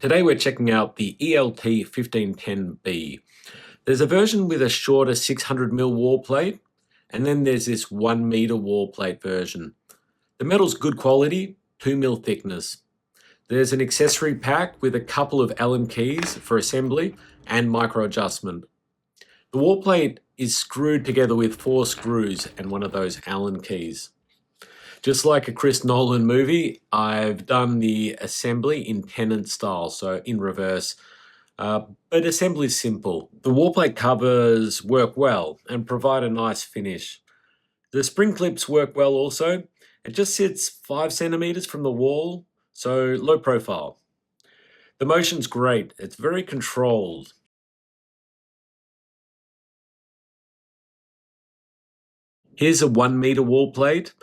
Today we're checking out the ELT1510B. There's a version with a shorter 600mm wall plate, and then there's this 1 meter wall plate version. The metal's good quality, 2mm thickness. There's an accessory pack with a couple of Allen keys for assembly and micro adjustment. The wall plate is screwed together with 4 screws and one of those Allen keys. Just like a Chris Nolan movie, I've done the assembly in Tenon style, so in reverse. But assembly is simple. The wall plate covers work well and provide a nice finish. The spring clips work well also. It just sits 5 centimeters from the wall, so low profile. The motion's great. It's very controlled. Here's a 1 meter wall plate.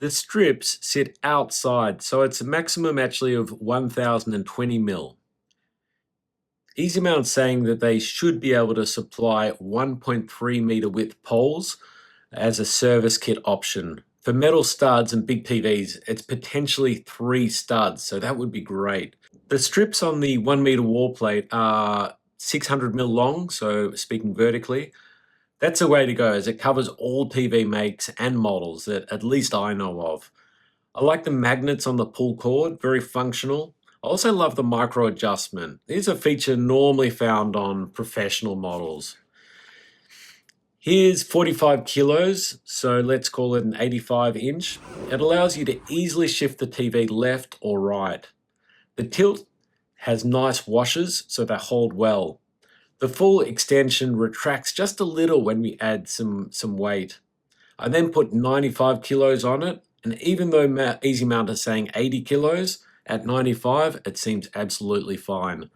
The strips sit outside, so it's a maximum actually of 1020mm. Ezymount's saying that they should be able to supply 1.3 meter width poles as a service kit option. For metal studs and big TVs, it's potentially 3 studs, so that would be great. The strips on the 1 meter wall plate are 600mm long, so speaking vertically. That's a way to go, as it covers all TV makes and models that at least I know of. I like the magnets on the pull cord, very functional. I also love the micro adjustment. These are a feature normally found on professional models. Here's 45 kilos, so let's call it an 85-inch. It allows you to easily shift the TV left or right. The tilt has nice washers, so they hold well. The full extension retracts just a little when we add some weight. I then put 95 kilos on it, and even though Ezymount is saying 80 kilos, at 95, it seems absolutely fine.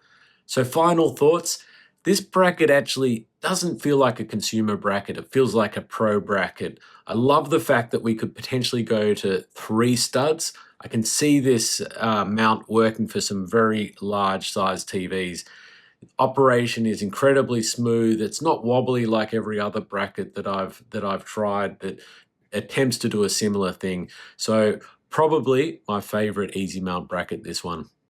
So final thoughts, this bracket actually doesn't feel like a consumer bracket, it feels like a pro bracket. I love the fact that we could potentially go to 3 studs. I can see this mount working for some very large size TVs. Operation is incredibly smooth. It's not wobbly like every other bracket that I've tried that attempts to do a similar thing. So probably my favorite Ezymount bracket, this one.